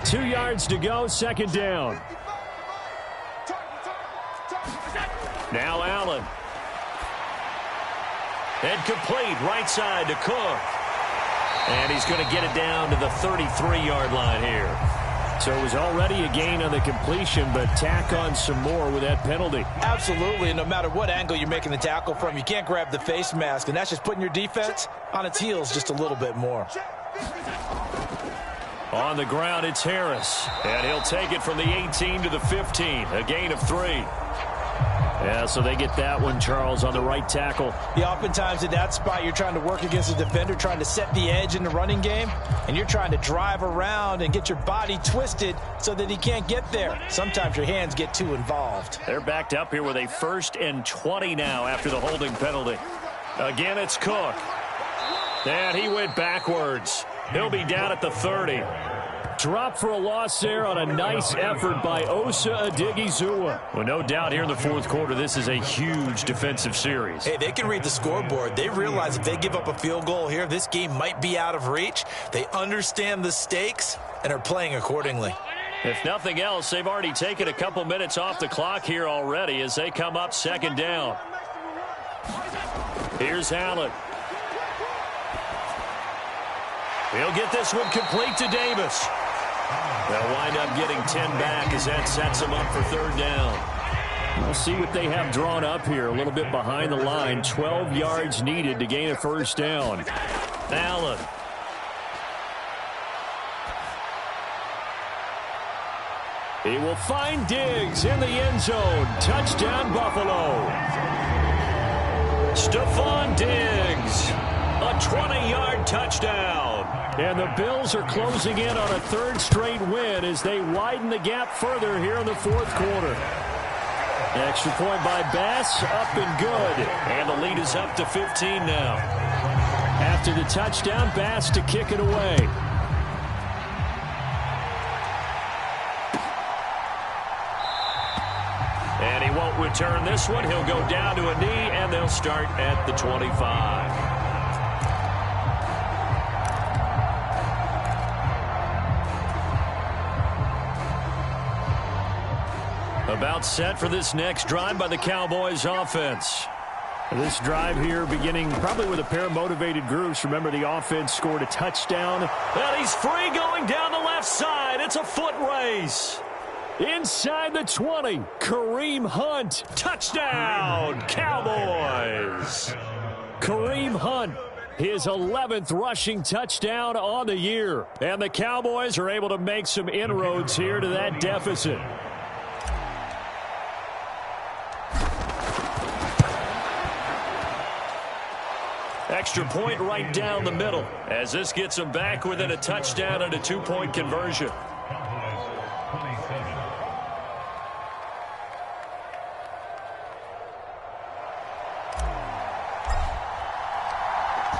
Speaker 4: 2 yards to go, second down.
Speaker 1: Now Allen. And complete, right side to Cook. And he's going to get it down to the 33-yard line here.
Speaker 4: So it was already a gain on the completion, but tack on some more with that penalty.
Speaker 2: Absolutely, and no matter what angle you're making the tackle from, you can't grab the face mask, and that's just putting your defense on its heels just a little bit more.
Speaker 1: On the ground, it's Harris. And he'll take it from the 18 to the 15, a gain of 3.
Speaker 4: Yeah, so they get that one, Charles, on the right tackle.
Speaker 2: Yeah, oftentimes in that spot, you're trying to work against a defender, trying to set the edge in the running game, and you're trying to drive around and get your body twisted so that he can't get there. Sometimes your hands get too involved.
Speaker 1: They're backed up here with a 1st and 20 now after the holding penalty. Again, it's Cook. And he went backwards. He'll be down at the 30.
Speaker 4: Drop for a loss there on a nice effort by Osa Odighizuwa.
Speaker 1: Well, no doubt here in the fourth quarter, this is a huge defensive series.
Speaker 2: Hey, they can read the scoreboard. They realize if they give up a field goal here, this game might be out of reach. They understand the stakes and are playing accordingly.
Speaker 1: If nothing else, they've already taken a couple minutes off the clock here already as they come up second down. Here's Allen. He'll get this one complete to Davis. They'll wind up getting 10 back as that sets them up for third down.
Speaker 4: We'll see what they have drawn up here. A little bit behind the line. 12 yards needed to gain a first down.
Speaker 1: Allen.
Speaker 4: He will find Diggs in the end zone. Touchdown, Buffalo.
Speaker 1: Stephon Diggs. A 20-yard touchdown.
Speaker 4: And the Bills are closing in on a 3rd straight win as they widen the gap further here in the fourth quarter. Extra point by Bass, up and good.
Speaker 1: And the lead is up to 15 now.
Speaker 4: After the touchdown, Bass to kick it away.
Speaker 1: And he won't return this one. He'll go down to a knee, and they'll start at the 25. About set for this next drive by the Cowboys offense.
Speaker 4: This drive here beginning probably with a pair of motivated groups. Remember, the offense scored a touchdown.
Speaker 1: And he's free going down the left side. It's a foot race.
Speaker 4: Inside the 20, Kareem Hunt.
Speaker 1: Touchdown, Cowboys.
Speaker 4: Kareem Hunt, his 11th rushing touchdown on the year. And the Cowboys are able to make some inroads here to that deficit.
Speaker 1: Extra point right down the middle as this gets them back within a touchdown and a 2-point conversion.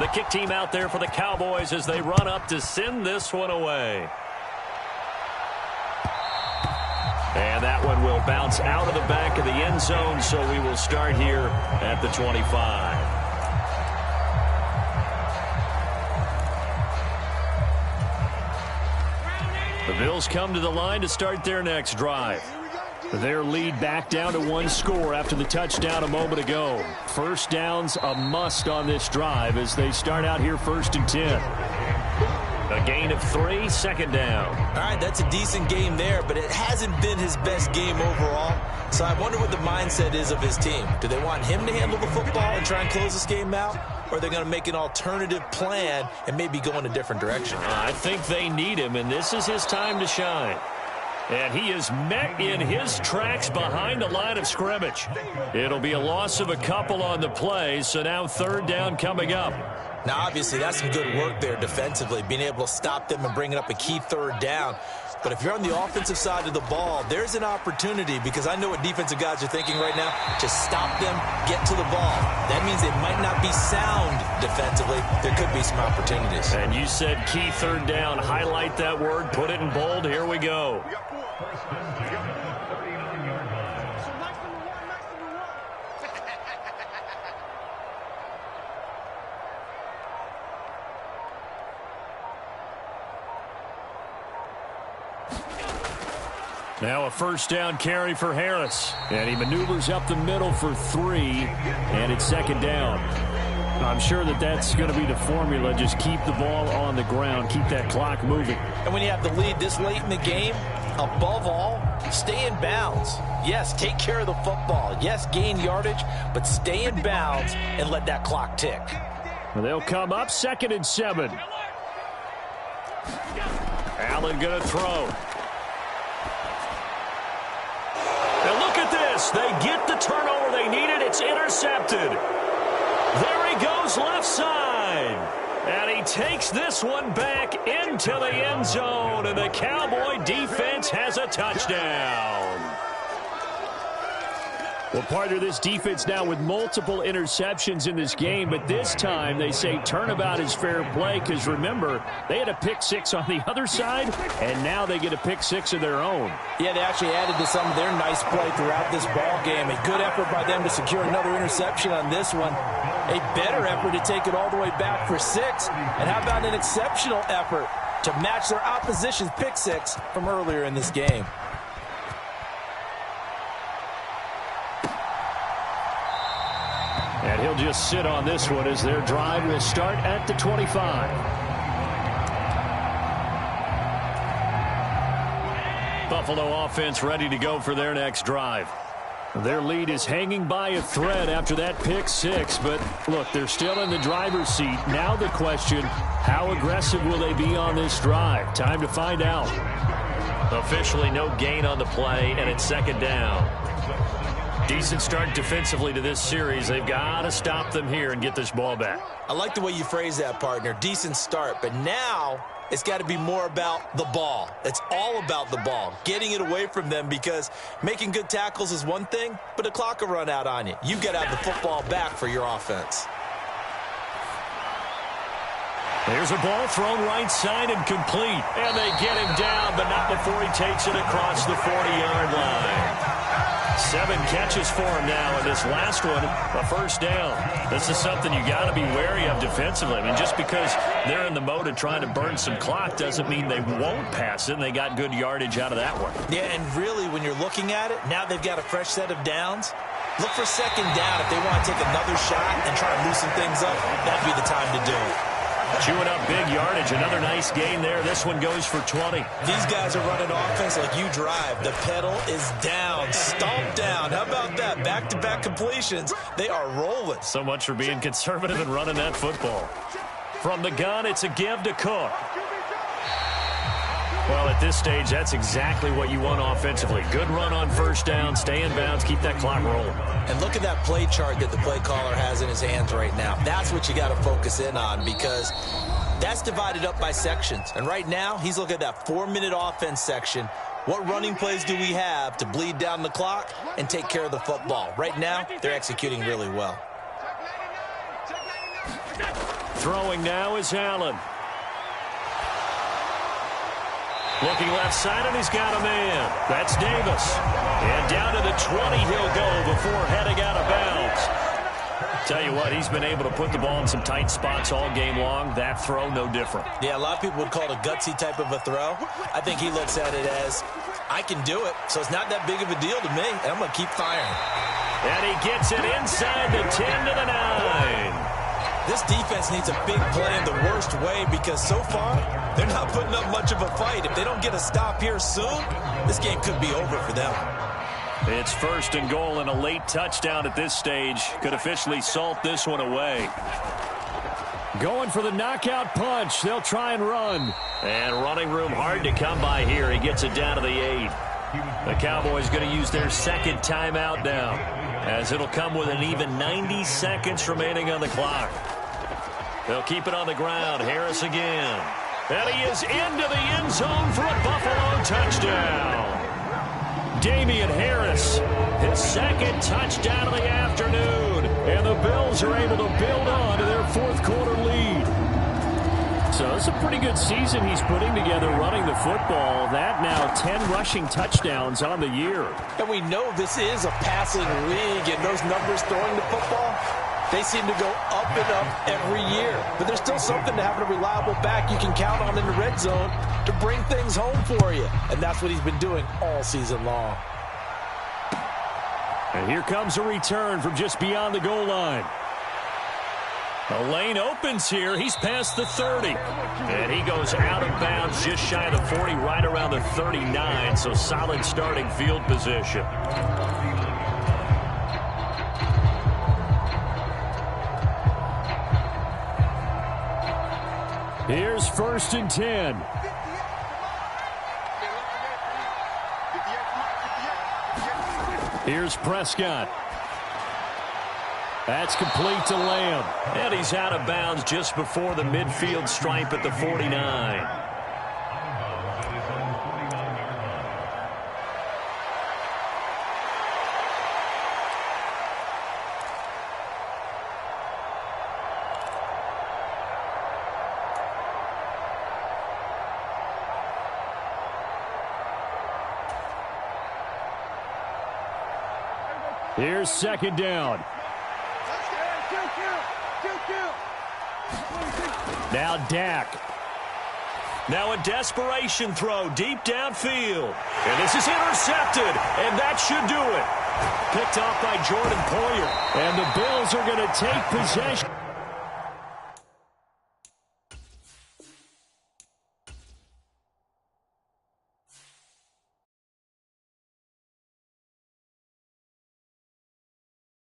Speaker 1: The kick team out there for the Cowboys as they run up to send this one away. And that one will bounce out of the back of the end zone, so we will start here at the 25. The Bills come to the line to start their next drive. Their lead back down to one score after the touchdown a moment ago. First down's a must on this drive as they start out here 1st and 10. A gain of 3, second down.
Speaker 2: All right, that's a decent game there, but it hasn't been his best game overall. So I wonder what the mindset is of his team. Do they want him to handle the football and try and close this game out? Or are they going to make an alternative plan and maybe go in a different direction?
Speaker 1: I think they need him, and this is his time to shine. And he is met in his tracks behind the line of scrimmage. It'll be a loss of a couple on the play, so now 3rd down coming up.
Speaker 2: Now, obviously, that's some good work there defensively, being able to stop them and bringing up a key 3rd down. But if you're on the offensive side of the ball, there's an opportunity, because I know what defensive guys are thinking right now. Just stop them, get to the ball. That means it might not be sound defensively. There could be some opportunities.
Speaker 1: And you said key 3rd down. Highlight that word, put it in bold. Here we go. Now a 1st down carry for Harris. And he maneuvers up the middle for 3. And it's 2nd down. I'm sure that that's going to be the formula. Just keep the ball on the ground. Keep that clock moving.
Speaker 2: And when you have the lead this late in the game, above all, stay in bounds. Yes, take care of the football. Yes, gain yardage, but stay in bounds and let that clock tick.
Speaker 4: Well, they'll come up 2nd and 7. Allen going to throw. And look at this. They get the turnover they needed. It's intercepted. There he goes left side. And he takes this one back into the end zone. And the Cowboy defense has a touchdown. Well, partner, this defense now with multiple interceptions in this game, but this time they say turnabout is fair play because, remember, they had a pick 6 on the other side, and now they get a pick 6 of their own.
Speaker 2: Yeah, they actually added to some of their nice play throughout this ball game. A good effort by them to secure another interception on this one. A better effort to take it all the way back for 6. And how about an exceptional effort to match their opposition's pick 6 from earlier in this game?
Speaker 4: And he'll just sit on this one as their drive will start at the 25. Buffalo offense ready to go for their next drive. Their lead is hanging by a thread after that pick 6, but look, they're still in the driver's seat. Now the question, how aggressive will they be on this drive? Time to find out.
Speaker 1: Officially no gain on the play, and it's 2nd down. Decent start defensively to this series. They've got to stop them here and get this ball back.
Speaker 2: I like the way you phrase that, partner. Decent start, but now it's got to be more about the ball. It's all about the ball, getting it away from them, because making good tackles is one thing, but the clock will run out on you. You've got to have the football back for your offense.
Speaker 1: There's a ball thrown right side and complete. And they get him down, but not before he takes it across the 40-yard line. 7 catches for him now, and this last one, a 1st down. This is something you got to be wary of defensively. I mean, just because they're in the mode of trying to burn some clock doesn't mean they won't pass it, and they got good yardage out of that one.
Speaker 2: Yeah, and really, when you're looking at it, now they've got a fresh set of downs. Look for 2nd down. If they want to take another shot and try to loosen things up, that'd be the time to do it.
Speaker 1: Chewing up big yardage. Another nice gain there. This one goes for 20.
Speaker 2: These guys are running offense like you drive. The pedal is down, stomped down. How about that? Back-to-back completions. They are rolling.
Speaker 1: So much for being conservative and running that football. From the gun, it's a give to Cook. Well, at this stage, that's exactly what you want offensively. Good run on 1st down, stay in bounds, keep that clock rolling.
Speaker 2: And look at that play chart that the play caller has in his hands right now. That's what you got to focus in on, because that's divided up by sections. And right now, he's looking at that 4-minute offense section. What running plays do we have to bleed down the clock and take care of the football? Right now, they're executing really well.
Speaker 1: Throwing now is Allen. Looking left side, and he's got a man. That's Davis. And down to the 20 he'll go before heading out of bounds. Tell you what, he's been able to put the ball in some tight spots all game long. That throw, no different.
Speaker 2: Yeah, a lot of people would call it a gutsy type of a throw. I think he looks at it as, I can do it, so it's not that big of a deal to me, and I'm going to keep firing.
Speaker 1: And he gets it inside the 10 to the 9.
Speaker 2: This defense needs a big play in the worst way because so far, they're not putting up much of a fight. If they don't get a stop here soon, this game could be over for them.
Speaker 1: It's 1st and goal, and a late touchdown at this stage could officially salt this one away.
Speaker 4: Going for the knockout punch. They'll try and run.
Speaker 1: And running room hard to come by here. He gets it down to the 8. The Cowboys going to use their second timeout now, as it'll come with an even 90 seconds remaining on the clock. They'll keep it on the ground. Harris again. And he is into the end zone for a Buffalo touchdown. Damian Harris, his second touchdown of the afternoon. And the Bills are able to build on to their 4th quarter lead. So it's a pretty good season he's putting together running the football. That now 10 rushing touchdowns on the year.
Speaker 2: And we know this is a passing league, and those numbers throwing the football, they seem to go up and up every year. But there's still something to having a reliable back you can count on in the red zone to bring things home for you. And that's what he's been doing all season long.
Speaker 4: And here comes a return from just beyond the goal line.
Speaker 1: The lane opens here. He's past the 30. And he goes out of bounds just shy of the 40, right around the 39. So solid starting field position.
Speaker 4: Here's 1st and 10. Here's Prescott. That's complete to Lamb.
Speaker 1: And he's out of bounds just before the midfield stripe at the 49.
Speaker 4: Here's 2nd down. Now Dak.
Speaker 1: Now a desperation throw deep downfield. And this is intercepted. And that should do it. Picked off by Jordan Poyer.
Speaker 4: And the Bills are going to take possession.